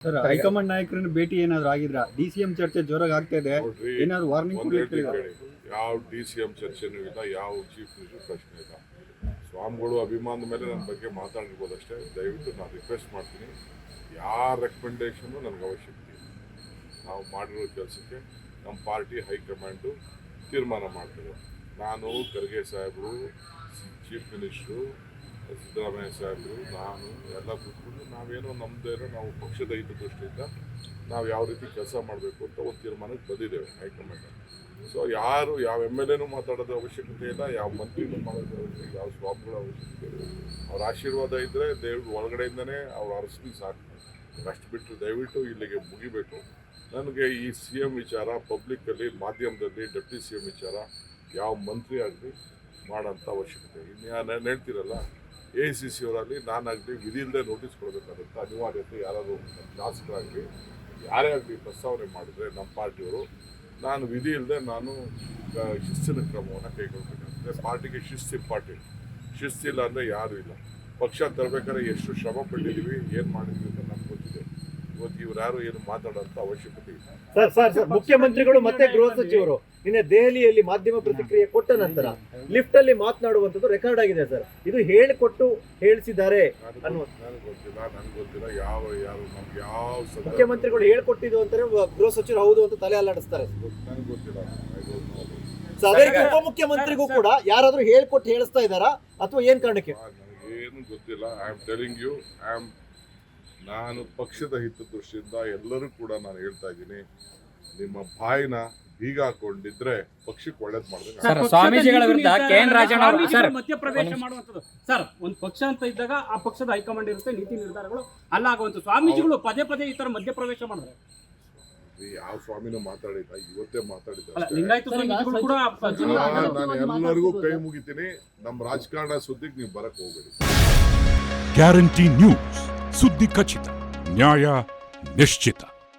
Sir high command ನಾಯಕರನ್ನು ಭೇಟಿ ಏನಾದ್ರು ಆಗಿದ್ರಾ? ಡಿಸಿಎಂ ಚರ್ಚೆ ಜೋರಾಗಿ ಆಗ್ತಾ ಇದೆ, ಏನಾದ್ರು ವಾರ್ನಿಂಗ್ ಕೊಡ್ಲಿಕ್ಕೆ? ಯಾವ ಡಿಸಿಎಂ ಚರ್ಚೆನೂ ಇಲ್ಲ, ಯಾವ ಚೀಫ್ ಮಿನಿಸ್ಟರ್ ಪ್ರಶ್ನೆ ಇಲ್ಲ. ಸ್ವಾಮಿಗಳು ಅಭಿಮಾನದ ಮೇಲೆ ನನ್ನ ಬಗ್ಗೆ ಮಾತಾಡಿರ್ಬೋದು ಅಷ್ಟೇ. ದಯವಿಟ್ಟು ನಾನು ರಿಕ್ವೆಸ್ಟ್ ಮಾಡ್ತೀನಿ, ಯಾರ ರೆಕಮೆಂಡೇಶನ್ನು ನನಗೆ ಅವಶ್ಯಕತೆ ಇಲ್ಲ. ನಾವು ಮಾಡಿರೋ ಕೆಲಸಕ್ಕೆ ನಮ್ಮ ಪಾರ್ಟಿ ಹೈಕಮಾಂಡು ತೀರ್ಮಾನ ಮಾಡ್ತಾರೆ. ನಾನು ಖರ್ಗೆ ಸಾಹೇಬರು, ಚೀಫ್ ಮಿನಿಸ್ಟ್ರು ಸಿದ್ದರಾಮಯ್ಯ ಸಾಹೇಬರು, ನಾನು ಎಲ್ಲ ಕೂತ್ಕೊಂಡು ನಾವೇನೋ ನಮ್ಮದೇನೋ ನಾವು ಪಕ್ಷದ ಹಿತದೃಷ್ಟಿಯಿಂದ ನಾವು ಯಾವ ರೀತಿ ಕೆಲಸ ಮಾಡಬೇಕು ಅಂತ ಒಂದು ತೀರ್ಮಾನಕ್ಕೆ ಬಂದಿದ್ದೇವೆ ಹೈಕಮಾಂಡ್. ಸೊ ಯಾರು ಯಾವ MLAನೂ ಮಾತಾಡೋದು ಅವಶ್ಯಕತೆ ಇಲ್ಲ, ಯಾವ ಮಂತ್ರಿನೂ ಮಾಡೋದು ಅವಶ್ಯಕತೆ, ಯಾವ ಸ್ವಾಮಿಗಳ ಅವಶ್ಯಕತೆ ಇಲ್ಲ. ಅವ್ರ ಆಶೀರ್ವಾದ ಇದ್ದರೆ ದೇವ್ರ ಒಳಗಡೆಯಿಂದನೇ ಅವ್ರು ಅರಸಿ ಸಾಕು. ಅಷ್ಟು ಬಿಟ್ಟು ದಯವಿಟ್ಟು ಇಲ್ಲಿಗೆ ಮುಗಿಬೇಕು. ನನಗೆ ಈ CM ವಿಚಾರ ಪಬ್ಲಿಕ್ಕಲ್ಲಿ, ಮಾಧ್ಯಮದಲ್ಲಿ ಡೆಪ್ಟಿ CM ವಿಚಾರ ಯಾವ ಮಂತ್ರಿ ಆಗಲಿ ಮಾಡೋಂಥ ಅವಶ್ಯಕತೆ. ಇನ್ನು ಹೇಳ್ತೀರಲ್ಲ, AICC ಅವರಲ್ಲಿ ನಾನಾಗಲಿ ವಿಧಿ ಇಲ್ಲದೆ ನೋಟಿಸ್ ಕೊಡಬೇಕಾದಂಥ ಅನಿವಾರ್ಯತೆ ಯಾರಾದರೂ ಶಾಸಕರಾಗಲಿ ಯಾರೇ ಆಗಲಿ ಪ್ರಸ್ತಾವನೆ ಮಾಡಿದರೆ ನಮ್ಮ ಪಾರ್ಟಿಯವರು, ನಾನು ವಿಧಿ ಇಲ್ಲದೆ ನಾನು ಶಿಸ್ತಿನ ಕ್ರಮವನ್ನು ಕೈಗೊಳ್ಬೇಕಾಗ್ತದೆ. ಪಾರ್ಟಿಗೆ ಶಿಸ್ತು ಇಂಪಾರ್ಟೆಂಟ್. ಶಿಸ್ತಿಲ್ಲ ಅಂದರೆ ಯಾರೂ ಇಲ್ಲ. ಪಕ್ಷ ತರಬೇಕಾದ್ರೆ ಎಷ್ಟು ಶ್ರಮ ಪಟ್ಟಿದ್ದೀವಿ, ಏನು ಮಾಡಿದ್ವಿ ಅಂತ ನಮ್ಗೆ ಗೊತ್ತಿದೆ. ಇವತ್ತು ಇವ್ರು ಯಾರು ಏನು ಮಾತಾಡೋಂಥ ಅವಶ್ಯಕತೆ ಇಲ್ಲ. ಸರ್ ಮುಖ್ಯಮಂತ್ರಿಗಳು ಮತ್ತೆ ಗೃಹ ಸಚಿವರು ನಿನ್ನೆ ದೆಹಲಿಯಲ್ಲಿ ಮಾಧ್ಯಮ ಪ್ರತಿಕ್ರಿಯೆ ಕೊಟ್ಟ ನಂತರ ಲಿಫ್ಟ್ ಅಲ್ಲಿ ಮಾತನಾಡುವಂಥದ್ದು ರೆಕಾರ್ಡ್ ಆಗಿದೆ ಸರ್. ಇದು ಹೇಳಿಕೊಟ್ಟು ಹೇಳಿಸಿದ್ದಾರೆ ನನಗೆ ಗೊತ್ತಿಲ್ಲ ಯಾರು ನಮ್ಗೆ ಯಾವ ಮುಖ್ಯಮಂತ್ರಿಗಳು ಹೇಳ್ಕೊಟ್ಟಿದ್ದು ಅಂತಾರೆ, ಗೃಹ ಸಚಿವರು ಹೌದು ಅಂತ ತಲೆ ಅಲ್ಲಾಡಿಸ್ತಾರೆ. ನನಗೆ ಗೊತ್ತಿಲ್ಲ. ಅದೇ ರೀತಿ ಉಪಮುಖ್ಯಮಂತ್ರಿಗೂ ಕೂಡ ಯಾರಾದ್ರೂ ಹೇಳ್ಕೊಟ್ಟು ಹೇಳಿಸ್ತಾ ಇದ್ದಾರಾ ಅಥವಾ ಏನ್ ಕಾರಣಕ್ಕೆ? ನನಗೇನು ಗೊತ್ತಿಲ್ಲ. ಐ ಆಮ್ ಟೆಲಿಂಗ್ ಯು, ನಾನು ಪಕ್ಷದ ಹಿತದೃಷ್ಟಿಯಿಂದ ಎಲ್ಲರೂ ಕೂಡ ನಾನು ಹೇಳ್ತಾ ಇದ್ದೀನಿ, ನಿಮ್ಮ ಬಾಯಿನ ಬೀಗ ಹಾಕೊಂಡಿದ್ರೆ ಪಕ್ಷಕ್ಕೆ ಒಳ್ಳೇದು ಮಾಡಿದ್ರೆ. ಸರ್ ಸ್ವಾಮೀಜಿಗಳ ವಿರುದ್ಧ KN ರಾಜಣ್ಣ ಅವರು ಸರ್ ಮಧ್ಯಪ್ರವೇಶ ಮಾಡುವಂಥದ್ದು ಸರ್, ಒಂದು ಪಕ್ಷ ಅಂತ ಇದ್ದಾಗ ಆ ಪಕ್ಷದ ಹೈಕಮಾಂಡ್ ಇರುತ್ತೆ, ನೀತಿ ನಿರ್ಧಾರಗಳು ಅಲ್ಲಾಗುವಂತ ಸ್ವಾಮೀಜಿಗಳು ಪದೇ ಪದೇ ಈ ತರ ಮಧ್ಯಪ್ರವೇಶ ಮಾಡಿದ್ರೆ ಯಾವ ಸ್ವಾಮಿನೂ ಮಾತಾಡಿಲ್ಲ, ಇವತ್ತೇ ಮಾತಾಡಿದ. ಲಿಂಗಾಯತ ಸ್ವಾಮೀಜಿಗಳು ಕೂಡ ನಾನು ಎಲ್ಲರಿಗೂ ಕೈ ಮುಗಿತೀನಿ. ನಮ್ಮ ರಾಜಕಾರಣ ಸುದ್ದಿಗೆ ನೀವು ಬರಕ್ ಹೋಗ್ಬೇಡಿ. ಗ್ಯಾರಂಟಿ ನ್ಯೂಸ್, ಸುದ್ದಿ ಖಚಿತ, ನ್ಯಾಯ ನಿಶ್ಚಿತ.